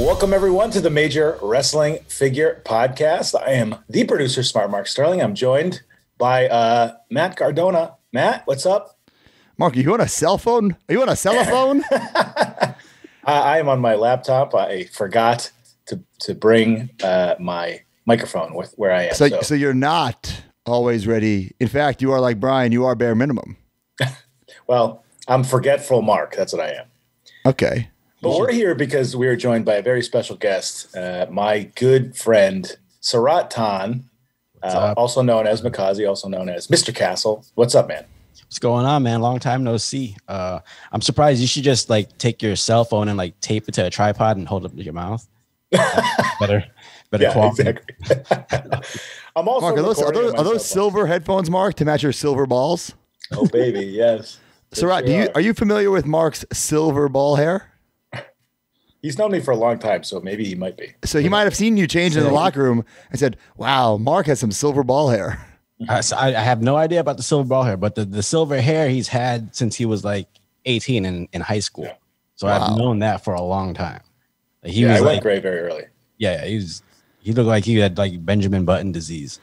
Welcome, everyone, to the Major Wrestling Figure Podcast. I am the producer, Smart Mark Sterling. I'm joined by Matt Cardona. Matt, what's up? Mark, are you on a cell phone? Are you on a cellophone? I am on my laptop. I forgot to bring my microphone with where I am. So you're not always ready. In fact, you are like Brian. You are bare minimum. Well, I'm forgetful, Mark. That's what I am. Okay. But we're here because we are joined by a very special guest, my good friend, Sarath Ton, also known as Mikaze, also known as Mr. Castle. What's up, man? What's going on, man? Long time no see. I'm surprised. You should just like take your cell phone and like tape it to a tripod and hold it up to your mouth. better yeah, quality. Exactly. I'm also Mark, are those silver headphones, Mark, to match your silver balls? Oh, baby, yes. Sarath, are you familiar with Mark's silver ball hair? He's known me for a long time, so maybe he might be. So he might have seen you change in the locker room and said, wow, Mark has some silver ball hair. So I have no idea about the silver ball hair, but the silver hair he's had since he was like 18 in high school. Yeah. So wow. I've known that for a long time. I went gray very early. Yeah, he looked like he had like Benjamin Button disease.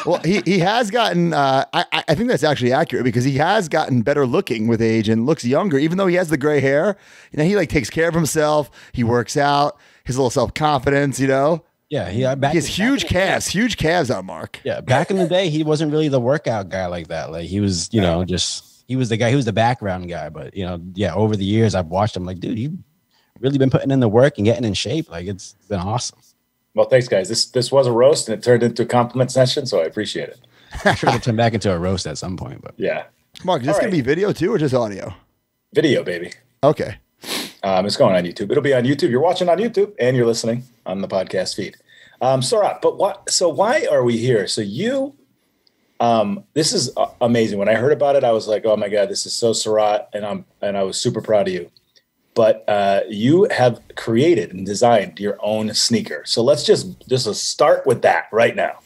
Well, he has gotten, I think that's actually accurate because he has gotten better looking with age and looks younger, even though he has the gray hair. You know, he like takes care of himself. He works out, his little self-confidence, you know? Yeah. He has huge calves on Mark. Yeah. Back in the day, he wasn't really the workout guy like that. Like he was, he was the guy, he was the background guy. But, over the years, I've watched him like, dude, you've really been putting in the work and getting in shape. Like it's been awesome. Well, thanks, guys. This was a roast, and it turned into a compliment session, so I apprate it. I'm sure it'll turn back into a roast at some point. But yeah. Mark, is this going to be video, too, or just audio? Video, baby. Okay. It's going on YouTube. It'll be on YouTube. You're watching on YouTube, and you're listening on the podcast feed. Sarath, but why are we here? So this is amazing. When I heard about it, I was like, oh, my God, this is so Sarath, and I was super proud of you. But you have created and designed your own sneaker. So let's just start with that right now.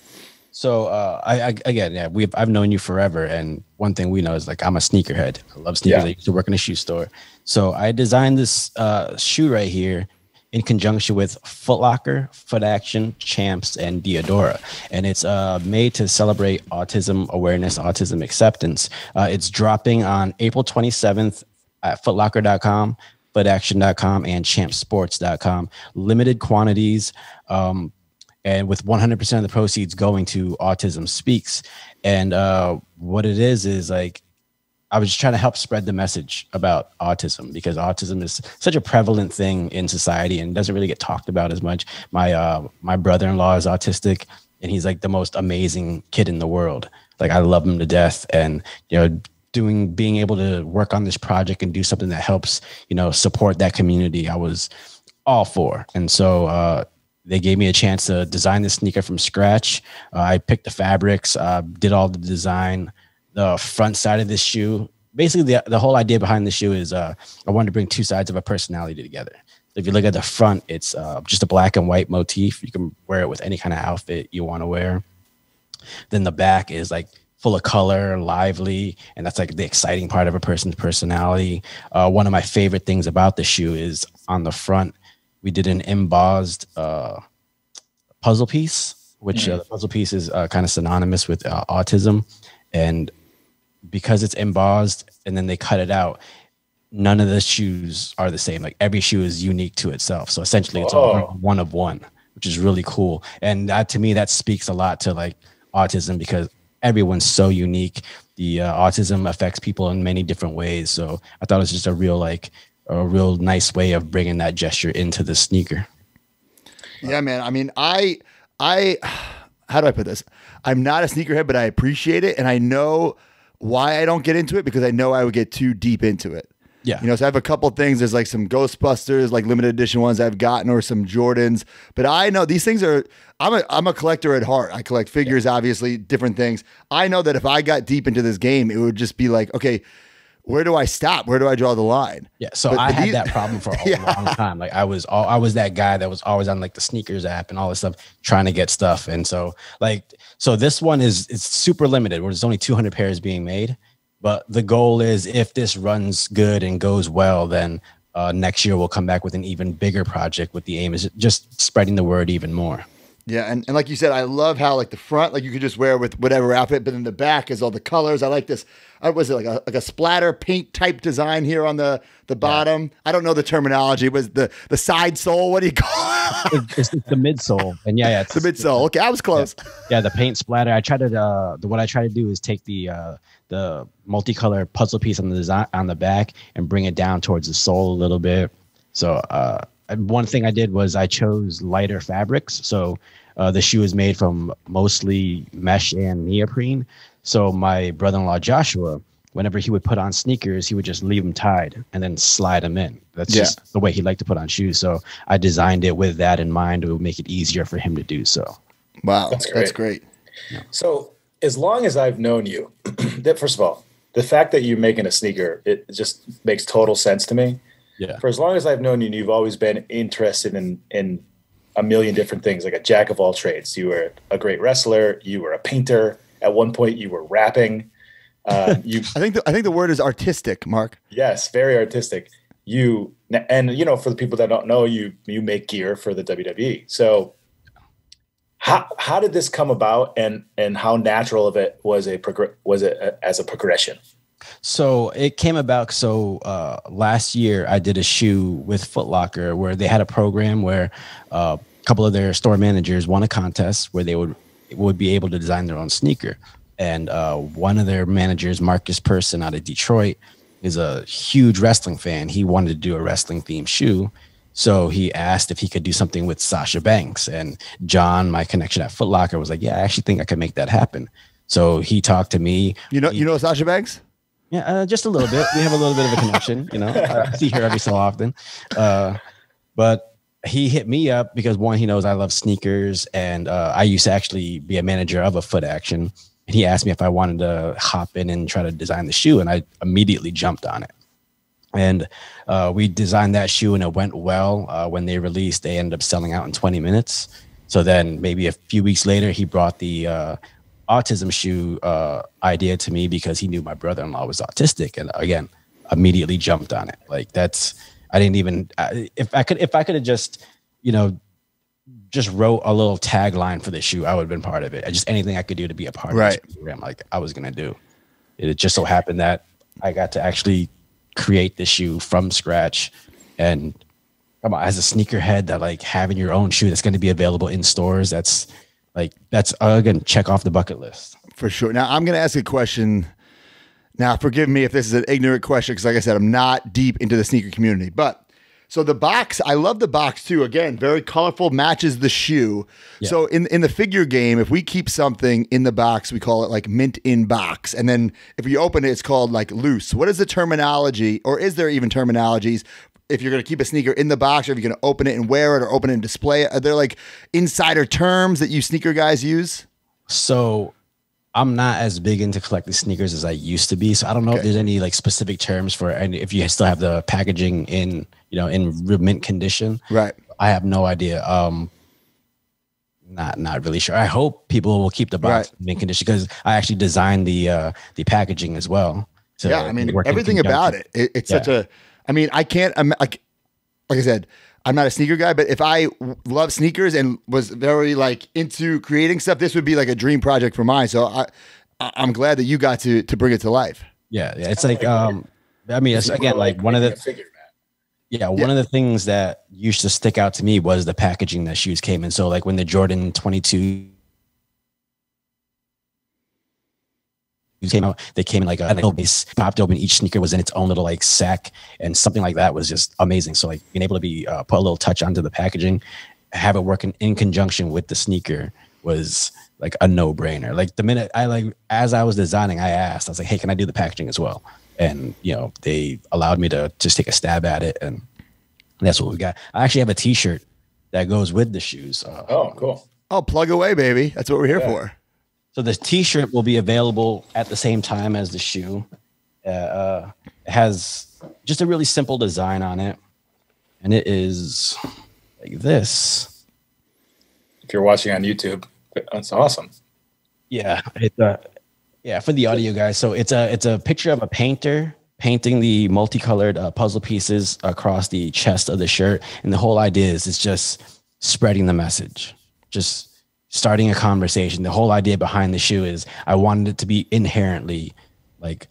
So I've known you forever, and one thing we know is like I'm a sneakerhead. I love sneakers. I used to work in a shoe store. So I designed this shoe right here in conjunction with Foot Locker, Foot Action, Champs, and Diadora, and it's made to celebrate autism awareness, autism acceptance. It's dropping on April 27th at footlocker.com. footaction.com and champsports.com. Limited quantities, and with 100% of the proceeds going to Autism Speaks. And what it is like, I was just trying to help spread the message about autism because autism is such a prevalent thing in society and doesn't really get talked about as much. My brother-in-law is autistic, and he's like the most amazing kid in the world. Like I love him to death, and being able to work on this project and do something that helps, support that community, I was all for. And so they gave me a chance to design this sneaker from scratch. I picked the fabrics, did all the design, the front side of this shoe. Basically, the whole idea behind the shoe is I wanted to bring two sides of a personality together. If you look at the front, it's just a black and white motif. You can wear it with any kind of outfit you want to wear. Then the back is like full of color, lively, and that's like the exciting part of a person's personality. One of my favorite things about the shoe is on the front, we did an embossed puzzle piece, which the puzzle piece is kind of synonymous with autism. And because it's embossed and then they cut it out, none of the shoes are the same. Like every shoe is unique to itself. So essentially it's all one of one, which is really cool. And that, to me, that speaks a lot to like autism because everyone's so unique. The autism affects people in many different ways. So I thought it was just a real nice way of bringing that gesture into the sneaker. Yeah, man. I mean, I how do I put this? I'm not a sneakerhead, but I appreciate it. And I know why I don't get into it because I know I would get too deep into it. Yeah. So I have a couple things. There's like some Ghostbusters, like limited edition ones I've gotten, or some Jordans. But I know these things are, I'm a collector at heart. I collect figures, obviously, different things. I know that if I got deep into this game, it would just be like, okay, where do I stop? Where do I draw the line? Yeah. So I had that problem for a long time. Like I was that guy that was always on like the sneakers app and all this stuff, trying to get stuff. And so this one it's super limited where there's only 200 pairs being made. But the goal is if this runs good and goes well, then next year we'll come back with an even bigger project with the aim is just spreading the word even more. Yeah, and like you said, I love how like the front, like you could just wear with whatever outfit, but then the back is all the colors. I like this. Was it like a splatter paint type design here on the bottom? Yeah. I don't know the terminology. It was the side sole? What do you call it? It's the midsole, and yeah, it's the midsole. Okay, I was close. Yeah, the paint splatter. I try to what I try to do is take the multicolored puzzle piece on the design on the back and bring it down towards the sole a little bit. So one thing I did was I chose lighter fabrics. So the shoe is made from mostly mesh and neoprene. So my brother-in-law Joshua, whenever he would put on sneakers, he would just leave them tied and then slide them in. That's just the way he liked to put on shoes. So I designed it with that in mind to make it easier for him to do so. Wow, that's great. Yeah. So as long as I've known you, that first of all, the fact that you're making a sneaker, it just makes total sense to me. Yeah. For as long as I've known you, you've always been interested in a million different things, like a jack of all trades. You were a great wrestler. You were a painter. At one point, you were rapping. I think the word is artistic, Mark. Yes, very artistic. For the people that don't know, you make gear for the WWE. So, how did this come about, and how natural of it was it as a progression? So it came about. So last year I did a shoe with Foot Locker where they had a program where a couple of their store managers won a contest where they would be able to design their own sneaker. And one of their managers, Marcus Person out of Detroit, is a huge wrestling fan. He wanted to do a wrestling themed shoe. So he asked if he could do something with Sasha Banks. And John, my connection at Foot Locker, was like, yeah, I actually think I could make that happen. So he talked to me. You know Sasha Banks? Yeah, just a little bit. We have a little bit of a connection, I see her every so often. But he hit me up because one, he knows I love sneakers, and I used to actually be a manager of a Foot Action. And he asked me if I wanted to hop in and try to design the shoe, and I immediately jumped on it. And we designed that shoe, and it went well. When they released, they ended up selling out in 20 minutes. So then maybe a few weeks later, he brought the autism shoe idea to me because he knew my brother-in-law was autistic, and again immediately jumped on it. Like I didn't even if I could have just just wrote a little tagline for the shoe, I would have been part of it. Just anything I could do to be a part of this program, like I was gonna do. It just so happened that I got to actually create the shoe from scratch. And come on, as a sneakerhead, that like having your own shoe that's going to be available in stores, that's again, check off the bucket list. For sure. Now, I'm going to ask a question. Now, forgive me if this is an ignorant question, because like I said, I'm not deep into the sneaker community. But so the box, I love the box too. Again, very colorful, matches the shoe. Yeah. So in the figure game, if we keep something in the box, we call it like mint in box. And then if you open it, it's called like loose. What is the terminology, or is there even terminologies, if you're going to keep a sneaker in the box, or if you're going to open it and wear it, or open it and display it? Are there like insider terms that you sneaker guys use? So I'm not as big into collecting sneakers as I used to be. So I don't know if there's any like specific terms for, and if you still have the packaging in, in mint condition. Right. I have no idea. Not really sure. I hope people will keep the box in mint condition, because I actually designed the packaging as well. So yeah, I mean, everything about it. It's such a, I mean, I can't, like I said, I'm not a sneaker guy, but if I love sneakers and was very like into creating stuff, this would be like a dream project for mine. So I'm glad that you got to bring it to life. Yeah. It's like, I mean, it's again, like one of the things that used to stick out to me was the packaging that shoes came in. So like when the Jordan 22 came out, they came in like a little base, popped open. Each sneaker was in its own little like sack, and something like that was just amazing. So like being able to be put a little touch onto the packaging, have it working in conjunction with the sneaker was like a no-brainer. Like the minute as I was designing, I was like, hey, can I do the packaging as well? And they allowed me to just take a stab at it, and that's what we got. I actually have a T-shirt that goes with the shoes. Oh, cool. Oh, plug away, baby. That's what we're here for. So the T-shirt will be available at the same time as the shoe. It has just a really simple design on it, and it is like this. If you're watching on YouTube, that's awesome. Yeah, for the audio guys. So it's a picture of a painter painting the multicolored puzzle pieces across the chest of the shirt. And the whole idea is it's just spreading the message, just starting a conversation. The whole idea behind the shoe is I wanted it to be inherently like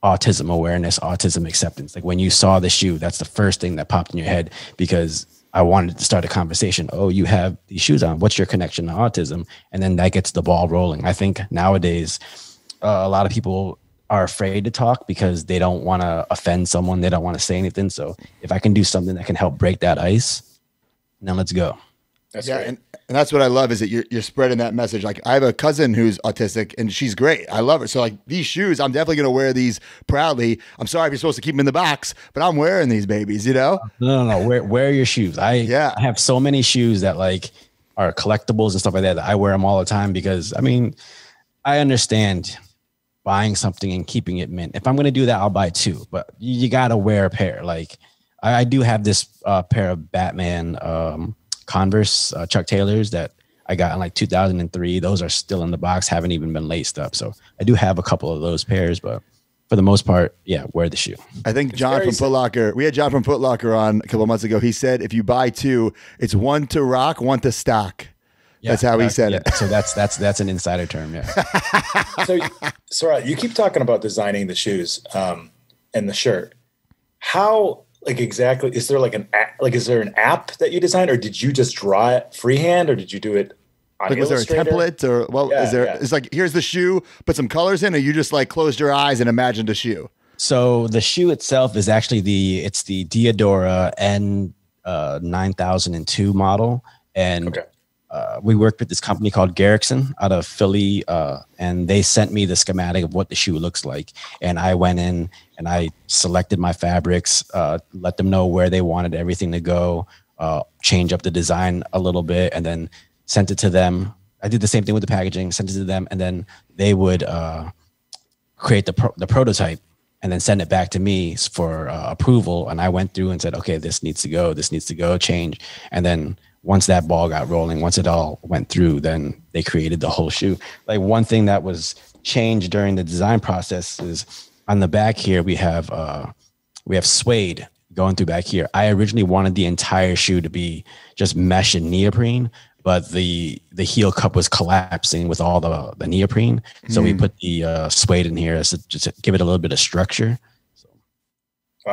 autism awareness, autism acceptance. Like when you saw the shoe, that's the first thing that popped in your head, because I wanted to start a conversation. Oh, you have these shoes on. What's your connection to autism? And then that gets the ball rolling. I think nowadays, a lot of people are afraid to talk because they don't want to offend someone. They don't want to say anything. So if I can do something that can help break that ice, then let's go. That's yeah, great. and that's what I love is that you're spreading that message. Like I have a cousin who's autistic and she's great. I love her. So like these shoes, I'm definitely going to wear these proudly. I'm sorry if you're supposed to keep them in the box, but I'm wearing these babies, you know? No. Wear your shoes. I have so many shoes that like are collectibles and stuff like that I wear them all the time because I mean, I understand buying something and keeping it mint. If I'm going to do that, I'll buy two, but you got to wear a pair. Like I do have this pair of Batman, Converse Chuck Taylors that I got in like 2003. Those are still in the box, haven't even been laced up. So I do have a couple of those pairs, but for the most part, yeah, wear the shoe. I think John from Foot Locker, we had John from Foot Locker on a couple of months ago. He said if you buy two, it's one to rock, one to stock. Yeah, that's how he said it. So that's an insider term. Yeah. So, Sarath, you keep talking about designing the shoes and the shirt. How? Like exactly, is there like is there an app that you designed, or did you just draw it freehand, or did you do it on like, was there a template, or is there? Yeah. It's like here's the shoe, put some colors in, or you just like closed your eyes and imagined a shoe. So the shoe itself is actually the Diadora N 9002 model, and we worked with this company called Garrickson out of Philly, and they sent me the schematic of what the shoe looks like. And I went in and I selected my fabrics, let them know where they wanted everything to go, change up the design a little bit, and then sent it to them. I did the same thing with the packaging, sent it to them, and then they would create the prototype and then send it back to me for approval. And I went through and said, okay, this needs to go, change. And then once that ball got rolling, once it all went through, then they created the whole shoe. Like one thing that was changed during the design process is on the back here, we have suede going through back here. I originally wanted the entire shoe to be just mesh and neoprene, but the heel cup was collapsing with all the neoprene. So we put the suede in here just to give it a little bit of structure. So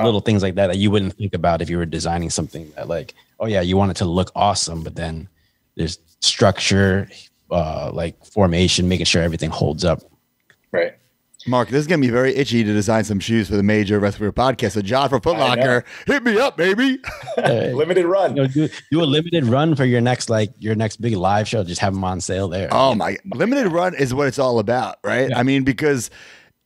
little things like that you wouldn't think about if you were designing something that like, oh yeah, you want it to look awesome, but then there's structure, like formation, making sure everything holds up. Right. Mark, this is going to be very itchy to design some shoes for the major rest of your podcast. So John from Foot Locker, hit me up, baby. Limited run. Do a limited run for your next big live show. Just have them on sale there. Oh my, limited run is what it's all about, right? Yeah. I mean, because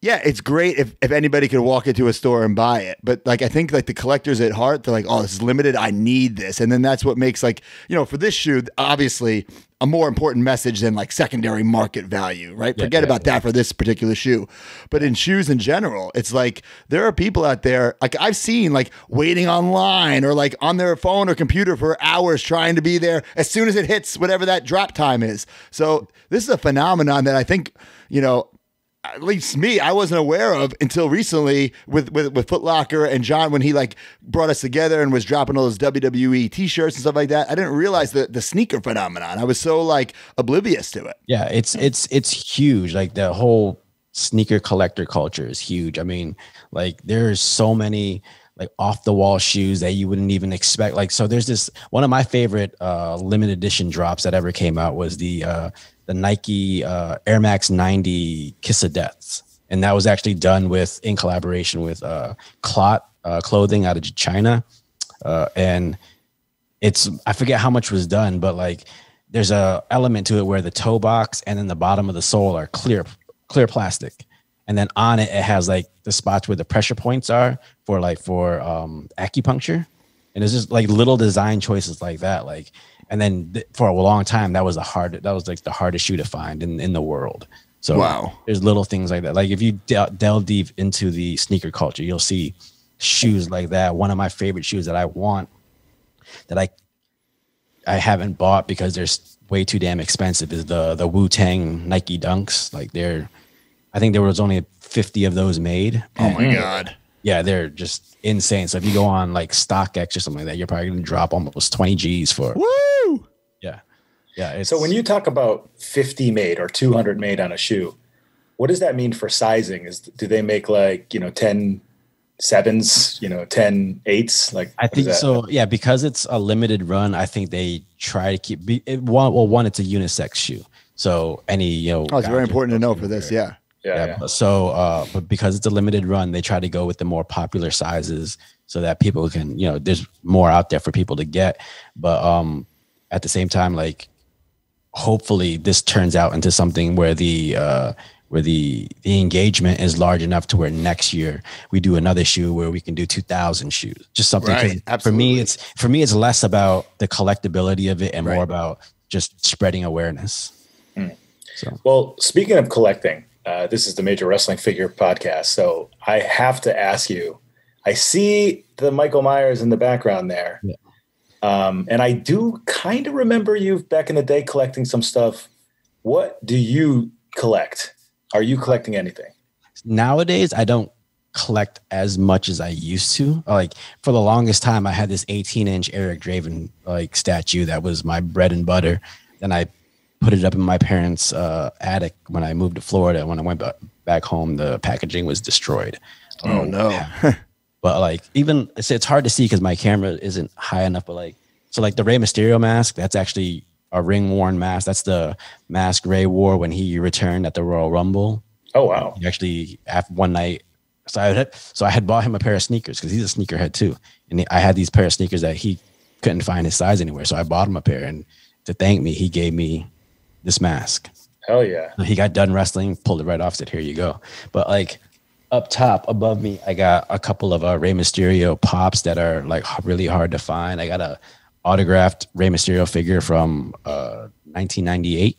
yeah, it's great if anybody could walk into a store and buy it. But like, I think like the collectors at heart, they're like, oh, this is limited. I need this. And then that's what makes like, for this shoe, obviously a more important message than like secondary market value, right? Forget about that for this particular shoe. But in shoes in general, it's like there are people out there, like I've seen like waiting online or like on their phone or computer for hours trying to be there as soon as it hits whatever that drop time is. So this is a phenomenon that I think, at least me, I wasn't aware of until recently with Foot Locker and John when he like brought us together and was dropping all those WWE T-shirts and stuff like that. I didn't realize the sneaker phenomenon. I was so like oblivious to it. Yeah, it's huge. Like the whole sneaker collector culture is huge. I mean, like there's so many like off the wall shoes that you wouldn't even expect. Like, so there's this, one of my favorite limited edition drops that ever came out was the Nike Air Max 90 Kiss of Deaths. And that was actually done in collaboration with Clot clothing out of China. And I forget how much was done, but like there's a element to it where the toe box and then the bottom of the sole are clear plastic. And then on it, it has like the spots where the pressure points are for acupuncture. And it's just like little design choices like that. Like, and then for a long time, that was like the hardest shoe to find in the world. So wow. There's little things like that. Like if you delve deep into the sneaker culture, you'll see shoes like that. One of my favorite shoes that I want that I haven't bought because they're way too damn expensive is the Wu-Tang Nike Dunks. Like I think there was only 50 of those made. Oh my God. Yeah, they're just insane. So if you go on like StockX or something like that, you're probably going to drop almost 20 G's for it. Woo! Yeah. Yeah. So when you talk about 50 made or 200 made on a shoe, what does that mean for sizing? Do they make like, 10 sevens, 10 eights? Like, I think so. Yeah. Because it's a limited run, I think they try to keep one, it's a unisex shoe. So any, Oh, it's very important to know for this. Yeah. Yeah. So, but because it's a limited run, they try to go with the more popular sizes so that people can, there's more out there for people to get. But at the same time, like, hopefully this turns out into something where the engagement is large enough to where next year we do another shoe where we can do 2,000 shoes. Just something. Right, for me, it's less about the collectability of it and more about just spreading awareness. So, well, speaking of collecting. This is the Major Wrestling Figure Podcast. So I have to ask you, I see the Michael Myers in the background there. Yeah. And I do kind of remember you back in the day collecting some stuff. What do you collect? Are you collecting anything? Nowadays, I don't collect as much as I used to. Like for the longest time, I had this 18-inch Eric Draven like statue that was my bread and butter. Then I put it up in my parents' attic when I moved to Florida. When I went back home, the packaging was destroyed. Oh no! Yeah. But like, even it's hard to see because my camera isn't high enough. But like, so like the Rey Mysterio mask, that's actually a ring worn mask. That's the mask Rey wore when he returned at the Royal Rumble. Oh wow! He actually, after one night, so I had bought him a pair of sneakers because he's a sneakerhead too, and I had these pair of sneakers that he couldn't find his size anywhere. So I bought him a pair, and to thank me, he gave me this mask. Hell yeah. He got done wrestling, pulled it right off, said, here you go. But like up top above me, I got a couple of Rey Mysterio pops that are like really hard to find. I got a autographed Rey Mysterio figure from 1998.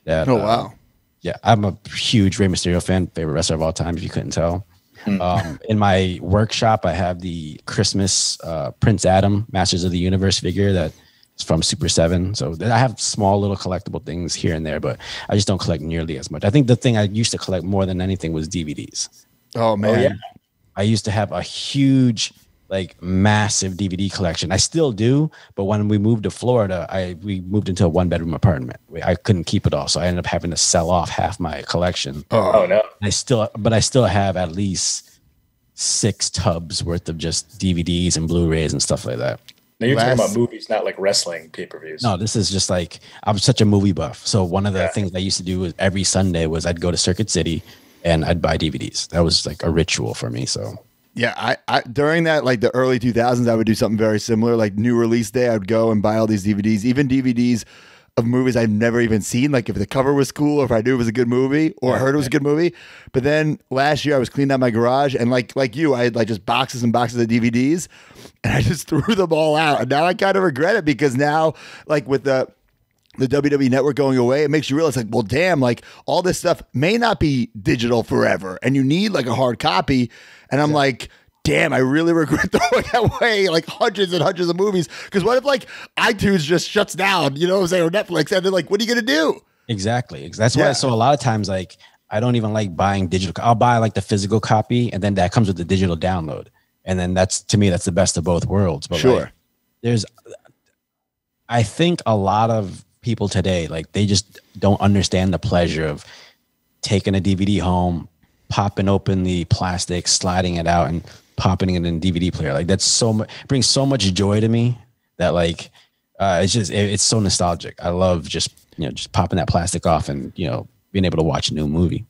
Oh, wow. Yeah, I'm a huge Rey Mysterio fan, favorite wrestler of all time, if you couldn't tell. In my workshop, I have the Christmas Prince Adam Masters of the Universe figure that from Super 7. So I have small little collectible things here and there, but I just don't collect nearly as much. I think the thing I used to collect more than anything was DVDs. Oh man. Oh, yeah. I used to have a huge, like massive DVD collection. I still do, but when we moved to Florida, we moved into a 1-bedroom apartment. I couldn't keep it all. So I ended up having to sell off half my collection. Oh no. I still have at least 6 tubs worth of just DVDs and Blu-rays and stuff like that. Now you're talking about movies, not like wrestling pay-per-views. No, this is just like, I'm such a movie buff. So one of the things I used to do was every Sunday was I'd go to Circuit City and I'd buy DVDs. That was like a ritual for me. So yeah, I during that like the early 2000s, I would do something very similar. Like new release day, I would go and buy all these DVDs, even DVDs of movies I've never even seen. Like if the cover was cool, or if I knew it was a good movie, or I heard it was a good movie. But then last year I was cleaning out my garage, and like you, I had like just boxes and boxes of DVDs, and I just threw them all out. And now I kind of regret it because now, like with the WWE Network going away, it makes you realize like, well, damn, like all this stuff may not be digital forever, and you need like a hard copy. And I'm like, damn, I really regret throwing away like hundreds and hundreds of movies. Because what if like iTunes just shuts down, you know what I'm saying, or Netflix, and then like, what are you gonna do? Exactly. That's why. So a lot of times, like, I don't even like buying digital. I'll buy like the physical copy, and then that comes with the digital download. And then that's, to me, that's the best of both worlds. But sure, like, I think a lot of people today, like, they just don't understand the pleasure of taking a DVD home, popping open the plastic, sliding it out, and popping it in a DVD player. Like that's so much, brings so much joy to me that like it's so nostalgic. I love just popping that plastic off and being able to watch a new movie.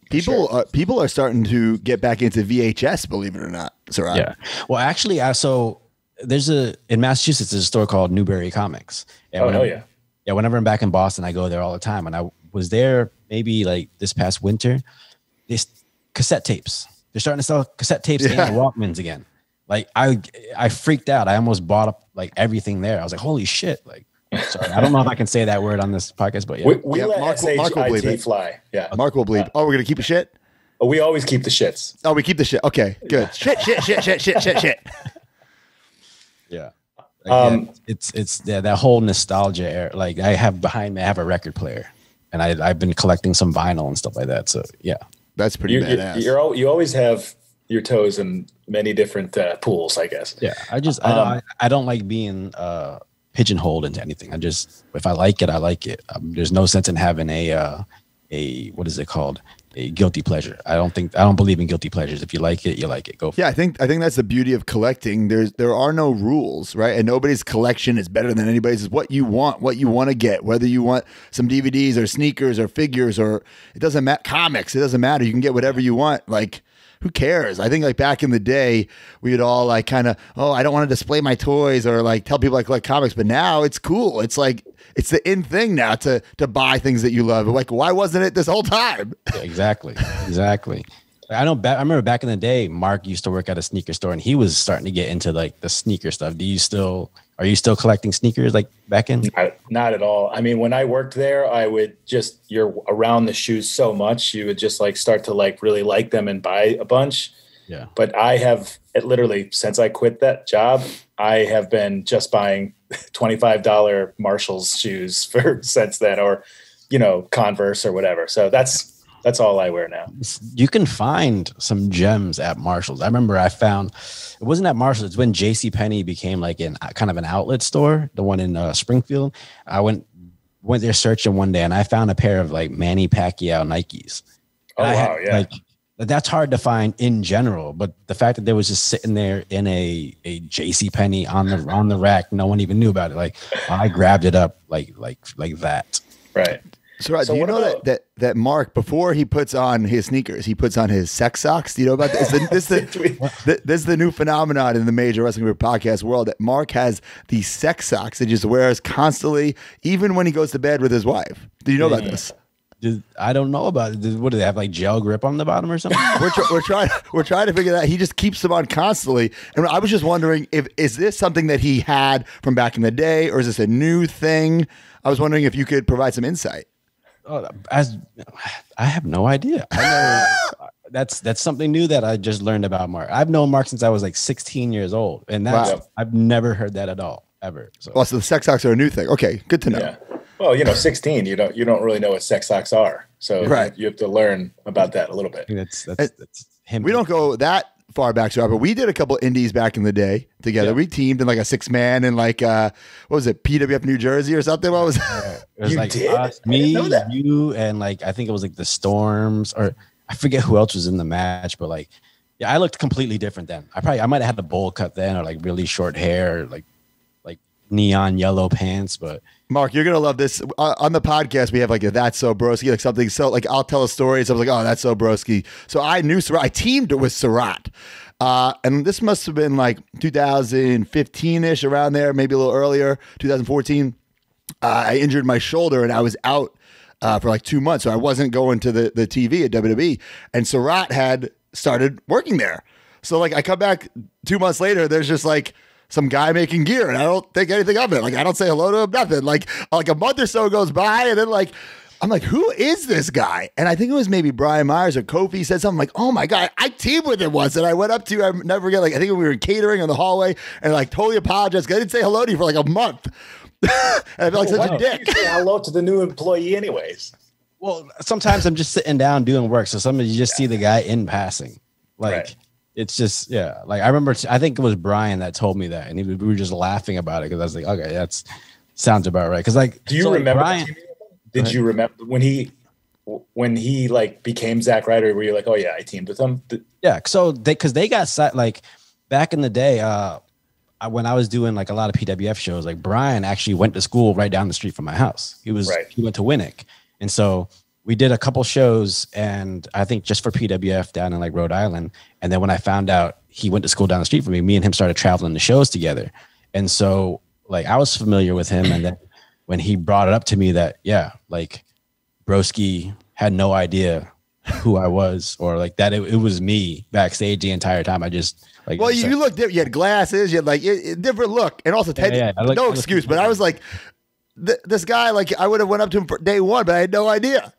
People are starting to get back into VHS, believe it or not. Sarath. Yeah. Well, actually, so there's in Massachusetts, there's a store called Newbury Comics. And hell yeah. Yeah. Whenever I'm back in Boston, I go there all the time. And I was there maybe like this past winter. These cassette tapes. They're starting to sell cassette tapes and Walkmans again. Like I freaked out. I almost bought up like everything there. I was like, holy shit. Like, sorry. I don't know if I can say that word on this podcast, but yeah. We let Mark will bleep it. fly. Yeah. Mark will bleep. Oh, we're going to keep the shit? Oh, we always keep the shits. Oh, we keep the shit. Okay, good. Shit. Yeah. Like, it's that whole nostalgia era. Like I have a record player, and I've been collecting some vinyl and stuff like that. So yeah. That's pretty badass. You always have your toes in many different pools, I guess. Yeah, I don't like being pigeonholed into anything. If I like it, I like it. There's no sense in having a what is it called? A guilty pleasure. I don't believe in guilty pleasures. If you like it, you like it. Go for it. I think that's the beauty of collecting. There are no rules, right? And nobody's collection is better than anybody's. It's what you want to get, whether you want some DVDs or sneakers or figures, or it doesn't matter, comics, it doesn't matter. You can get whatever you want. Like, who cares? I think like back in the day, we would all like kind of, oh, I don't want to display my toys or like tell people I collect comics, but now it's cool. It's like, it's the in thing now to buy things that you love. Like, why wasn't it this whole time? Yeah, exactly. I remember back in the day, Mark used to work at a sneaker store, and he was starting to get into like the sneaker stuff. Are you still collecting sneakers like back in? Not at all. I mean, when I worked there, you're around the shoes so much, you would just like start to like really like them and buy a bunch. Yeah. But I have literally, since I quit that job, I have been just buying $25 Marshalls shoes since then, or, Converse or whatever. So that's all I wear now. You can find some gems at Marshalls. I remember it wasn't at Marshalls. It's when JCPenney became like kind of an outlet store, the one in Springfield. I went there searching one day, and I found a pair of like Manny Pacquiao Nikes. Oh, wow. Yeah. Like, that's hard to find in general, but the fact that they was just sitting there in a JCPenney on the rack, no one even knew about it. Like, I grabbed it up like that. Right. So do you know that Mark, before he puts on his sneakers, he puts on his sex socks? Do you know about this? This is the new phenomenon in the Major Wrestling Group podcast world, that Mark has these sex socks that he just wears constantly, even when he goes to bed with his wife. Do you know about this? I don't know about it. What do they have, like gel grip on the bottom or something? we're trying to figure that out. He just keeps them on constantly, and I was just wondering, is this something that he had from back in the day, or is this a new thing? I was wondering if you could provide some insight. Oh, I have no idea. I know that's something new that I just learned about Mark. I've known Mark since I was like 16 years old, and I've never heard that at all, ever. So the sex socks are a new thing. Okay, good to know. Yeah. Well, 16, you don't really know what sex socks are, so you have to learn about that a little bit. That's him. We don't go that far back, but we did a couple indies back in the day together. Yeah. We teamed in like a 6-man in like what was it, PWF New Jersey or something? What was it? It was like us, me, you, and like I think it was like the Storms, or I forget who else was in the match, but like, yeah, I looked completely different then. I might have had the bowl cut then, or like really short hair, like neon yellow pants. But Mark, you're gonna love this. On the podcast, we have like a That's So Broski, like something. So like I'll tell a story. So I was like, oh, that's so Broski. So I knew Sarath. I teamed with Sarath. And this must have been like 2015-ish, around there, maybe a little earlier, 2014. I injured my shoulder and I was out for like 2 months. So I wasn't going to the TV at WWE. And Sarath had started working there. So like I come back 2 months later, there's just like some guy making gear, and I don't think anything of it. Like, I don't say hello to him, nothing. Like a month or so goes by, and then like, I'm like, who is this guy? And I think it was maybe Brian Myers or Kofi said something like, oh my God, I teamed with him once. And I went up to, I never forget, like, I think we were in catering in the hallway, and like totally apologized because I didn't say hello to you for like a month. And I felt like such a dick. You say hello to the new employee anyways. Well, sometimes I'm just sitting down doing work. So sometimes you just see the guy in passing. Like, it's just, like I remember, I think it was Brian that told me that, and we were just laughing about it because I was like, okay, that's sounds about right. Because like, do you remember? Brian, did you remember when he like became Zack Ryder? Were you like, oh yeah, I teamed with him? Yeah. So because they got like back in the day, when I was doing like a lot of PWF shows, like Brian actually went to school right down the street from my house. He went to Winnick, and so we did a couple shows, and I think just for PWF down in like Rhode Island. And then when I found out he went to school down the street from me and him started traveling the shows together. And so like I was familiar with him. And then when he brought it up to me that, like Broski had no idea who I was, or like that it was me backstage the entire time. I just like, well, you looked different. You had glasses, you had like a different look. And also no excuse, but I was like, this guy, like I would have went up to him for day one, but I had no idea.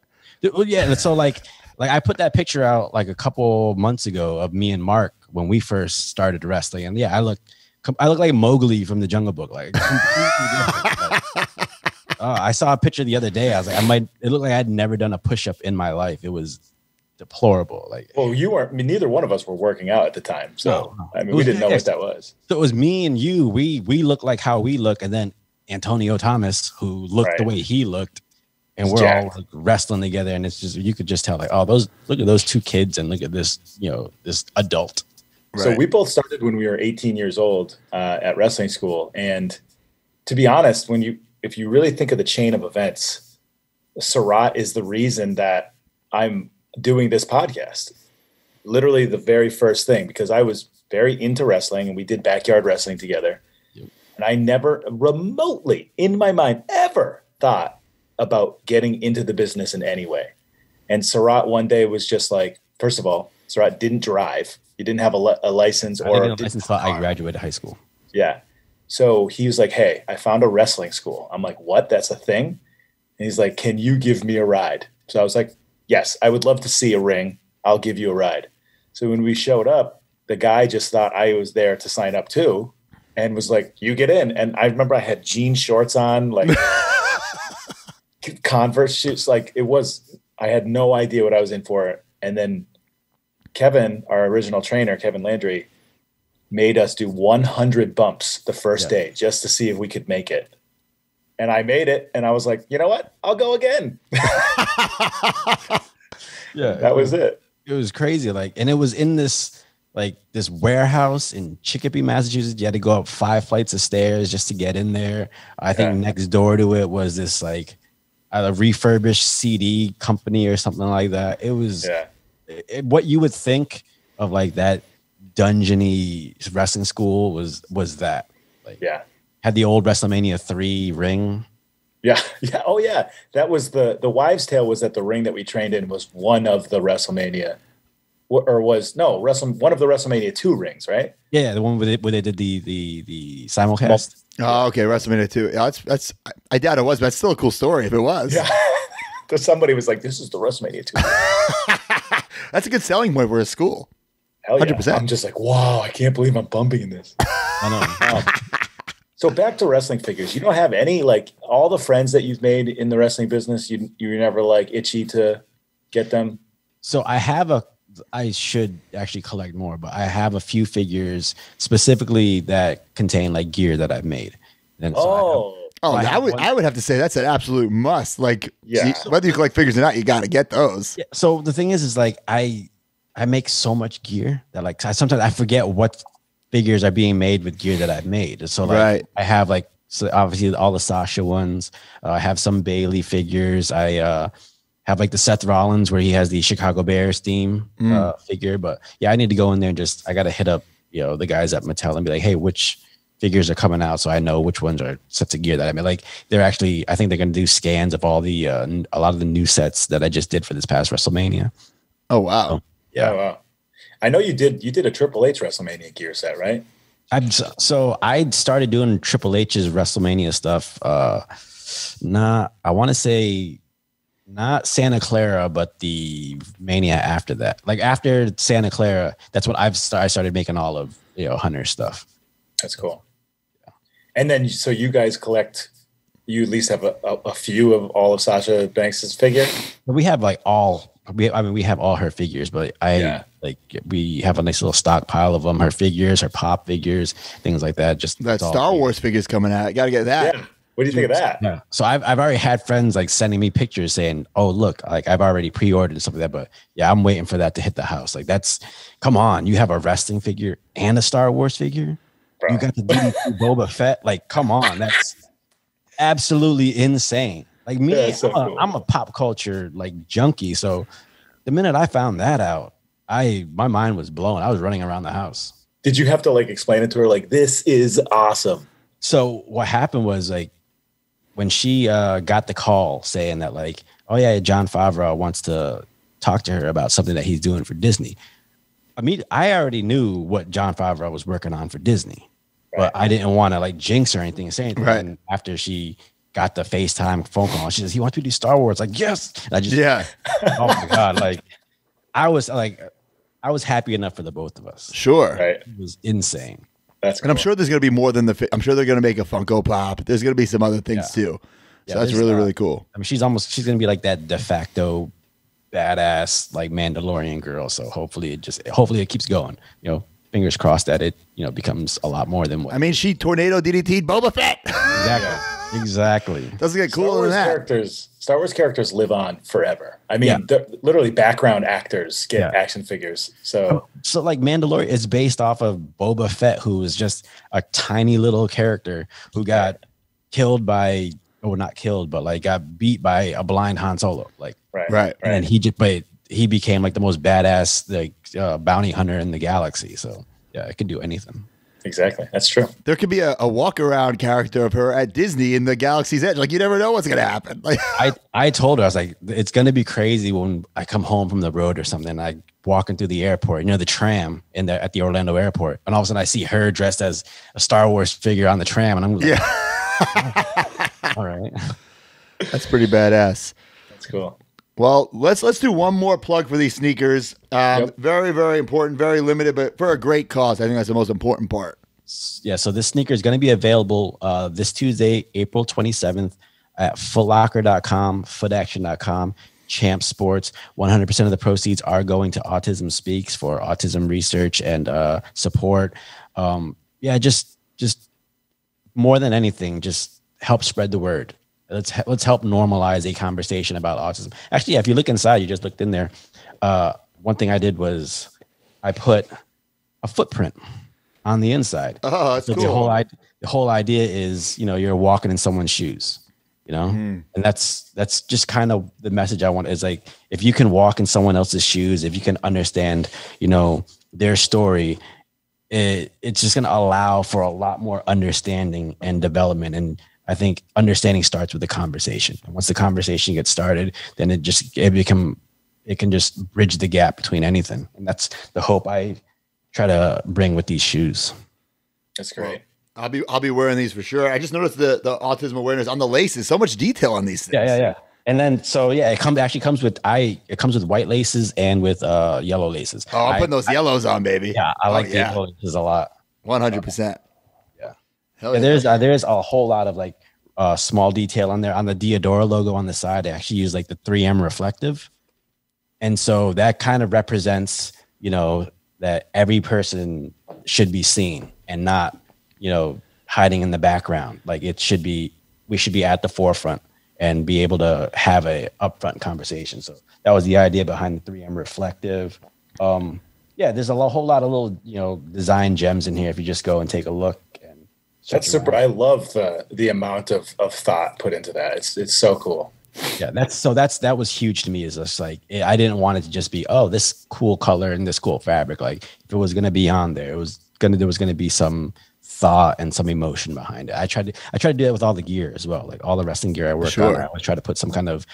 Well, yeah. So like I put that picture out like a couple months ago of me and Mark when we first started wrestling, and I look like Mowgli from the Jungle Book. Like, I saw a picture the other day. I was like, it looked like I'd never done a push-up in my life. It was deplorable. Like, well, you weren't. I mean, neither one of us were working out at the time, so no. I mean, we didn't know what that was. So it was me and you. We look like how we look, and then Antonio Thomas, who looked the way he looked, and we're all like wrestling together. And it's just, you could just tell, like, oh, look at those two kids, and look at this, this adult. Right. So we both started when we were 18 years old at wrestling school, and to be honest, if you really think of the chain of events, Sarath is the reason that I'm doing this podcast. Literally the very first thing, because I was very into wrestling and we did backyard wrestling together. Yep. And I never remotely in my mind ever thought about getting into the business in any way. And Sarath one day was just like, first of all, Sarath didn't drive. He didn't have a license or a license until I graduated high school. Yeah. So he was like, hey, I found a wrestling school. I'm like, what? That's a thing? And he's like, can you give me a ride? So I was like, yes, I would love to see a ring. I'll give you a ride. So when we showed up, the guy just thought I was there to sign up too and was like, you get in. And I remember I had jean shorts on, like Converse shoes. Like I had no idea what I was in for. And then Kevin, our original trainer, Kevin Landry, made us do 100 bumps the first day just to see if we could make it. And I made it. And I was like, you know what? I'll go again. That was it. It was crazy. Like, and it was in this warehouse in Chicopee, Massachusetts. You had to go up 5 flights of stairs just to get in there. I think next door to it was this like a refurbished CD company or something like that. It was what you would think of like that dungeony wrestling school was that. Like, had the old WrestleMania 3 ring. Yeah. Oh yeah. That was the wives' tale was that the ring that we trained in was one of the WrestleMania one of the WrestleMania 2 rings, right? Yeah. The one where they did the simulcast. Oh, okay. WrestleMania 2. Yeah, that's I doubt it was, but it's still a cool story if it was. Yeah. Somebody was like, this is the WrestleMania 2. That's a good selling point for a school. Hell yeah. 100%. I'm just like, wow, I can't believe I'm bumping in this. I know. So back to wrestling figures. You don't have any, like, all the friends that you've made in the wrestling business, you're never like itchy to get them? So I should actually collect more, but I have a few figures specifically that contain like gear that I've made. And so I would have to say that's an absolute must. Like, whether you collect figures or not, you got to get those. Yeah, so the thing is like I make so much gear that like sometimes I forget what figures are being made with gear that I've made. So like I have like, so obviously all the Sasha ones. I have some Bailey figures. I have like the Seth Rollins where he has the Chicago Bears theme figure. But yeah, I need to go in there and I got to hit up, the guys at Mattel and be like, hey, which figures are coming out so I know which ones are sets of gear that I made. Like they're actually, I think they're going to do scans of all the, a lot of the new sets that I just did for this past WrestleMania. Oh, wow. So, yeah. Oh, wow. I know you did a Triple H WrestleMania gear set, right? So I started doing Triple H's WrestleMania stuff. I want to say not Santa Clara, but the Mania after that. Like after Santa Clara, that's when I started making all of Hunter stuff. That's cool. Yeah. And then so you guys collect. You at least have a few of all of Sasha Banks's figure. We have like we have all her figures, but we have a nice little stockpile of them. Her figures, her pop figures, things like that. Just that Star Wars figures coming out. Got to get that. Yeah. What do you think of that? Yeah. So I've already had friends like sending me pictures saying, "Oh, look, like I've already pre-ordered and stuff like that." But yeah, I'm waiting for that to hit the house. Like come on, you have a wrestling figure and a Star Wars figure. Bro. You got the DD2 Boba Fett. Like, come on, that's absolutely insane. Like me, cool. I'm a pop culture like junkie. So the minute I found that out, my mind was blown. I was running around the house. Did you have to like explain it to her? Like, this is awesome. So what happened was like when she got the call saying that like, oh yeah, Jon Favreau wants to talk to her about something that he's doing for Disney. I already knew what Jon Favreau was working on for Disney, but I didn't want to like jinx or anything and say anything. Right. And after she got the FaceTime phone call, she says, he wants me to do Star Wars. Like, yes. And I just, oh my God. Like, I was happy enough for the both of us. Sure. Right. It was insane. That's cool. And I'm sure there's going to be more than I'm sure they're going to make a Funko Pop. There's going to be some other things too. So that's really, really cool. I mean, she's going to be like that de facto badass like Mandalorian girl. So hopefully it keeps going. You know, fingers crossed that it, you know, becomes a lot more than what. I mean, she tornado DDT'd Boba Fett. Exactly. Doesn't get cooler than that. Star Wars characters live on forever. I mean, literally background actors get action figures. So like Mandalorian is based off of Boba Fett, who is just a tiny little character who got killed by, or not killed, but like got beat by a blind Han Solo. Like, right. And he became like the most badass like bounty hunter in the galaxy. So yeah, it can do anything. Exactly. That's true. There could be a walk around character of her at Disney in the Galaxy's Edge. Like, you never know what's going to happen. Like, I told her, I was like, it's going to be crazy when I come home from the road or something. I walking through the airport, you know, the tram at the Orlando airport. And all of a sudden I see her dressed as a Star Wars figure on the tram. And I'm like, all right. That's pretty badass. That's cool. Well, let's do one more plug for these sneakers. Very, very important, very limited, but for a great cause. I think that's the most important part. Yeah, so this sneaker is going to be available this Tuesday, April 27th at footlocker.com, footaction.com, Champ Sports. 100% of the proceeds are going to Autism Speaks for autism research and support. Just more than anything, just help spread the word. Let's help normalize a conversation about autism. Actually, if you look inside, you just looked in there. One thing I did was I put a footprint on the inside. Oh, that's cool. The whole idea is, you know, you're walking in someone's shoes, you know, and that's just kind of the message I want. Is like, if you can walk in someone else's shoes, if you can understand, you know, their story, it's just going to allow for a lot more understanding and development. And I think understanding starts with the conversation. And once the conversation gets started, then it can just bridge the gap between anything. And that's the hope I try to bring with these shoes. That's great. I'll be wearing these for sure. I just noticed the autism awareness on the laces. So much detail on these things. Yeah. And then it comes with white laces and with yellow laces. Oh, I'm putting those yellows on, baby. Yeah, I like the yellow laces a lot. 100%. Yeah. Hell yeah. There's a whole lot of like small detail on there. On the Diodora logo on the side, I actually use like the 3M reflective. And so that kind of represents, you know, that every person should be seen and not, you know, hiding in the background. Like we should be at the forefront and be able to have a upfront conversation. So that was the idea behind the 3M reflective. There's a whole lot of little, you know, design gems in here if you just go and take a look. And that's super. I love the amount of thought put into that. It's so cool. Yeah, that was huge to me. Is just like, I didn't want it to just be, oh, this cool color and this cool fabric. Like, if it was going to be on there, there was going to be some thought and some emotion behind it. I tried to do that with all the gear as well. Like all the wrestling gear I work on, I always try to put some kind of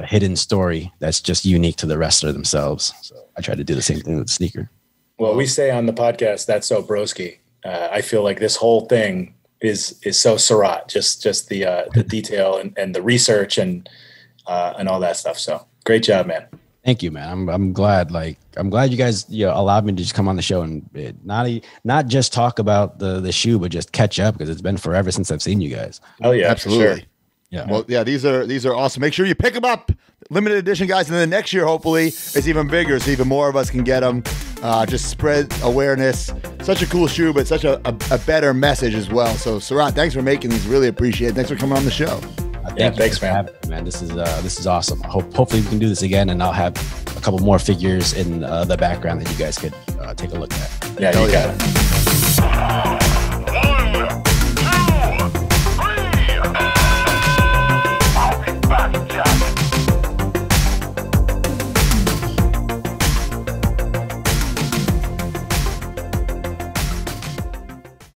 hidden story that's just unique to the wrestler themselves. So I tried to do the same thing with the sneaker. Well, we say on the podcast, that's so broski. I feel like this whole thing is so Sarath, just the detail and the research and all that stuff. So great job, man. Thank you, man. I'm glad you guys allowed me to just come on the show and not just talk about the shoe, but just catch up, because it's been forever since I've seen you guys. Oh yeah, absolutely. Sure. Yeah. Well, yeah, these are awesome. Make sure you pick them up. Limited edition, guys. And then next year, hopefully, it's even bigger, so even more of us can get them. Just spread awareness. Such a cool shoe, but such a better message as well. So, Sarath, thanks for making these. Really appreciate it. Thanks for coming on the show. Thanks, man. Man, this is awesome. Hopefully we can do this again, and I'll have a couple more figures in the background that you guys could take a look at. Yeah, you got it.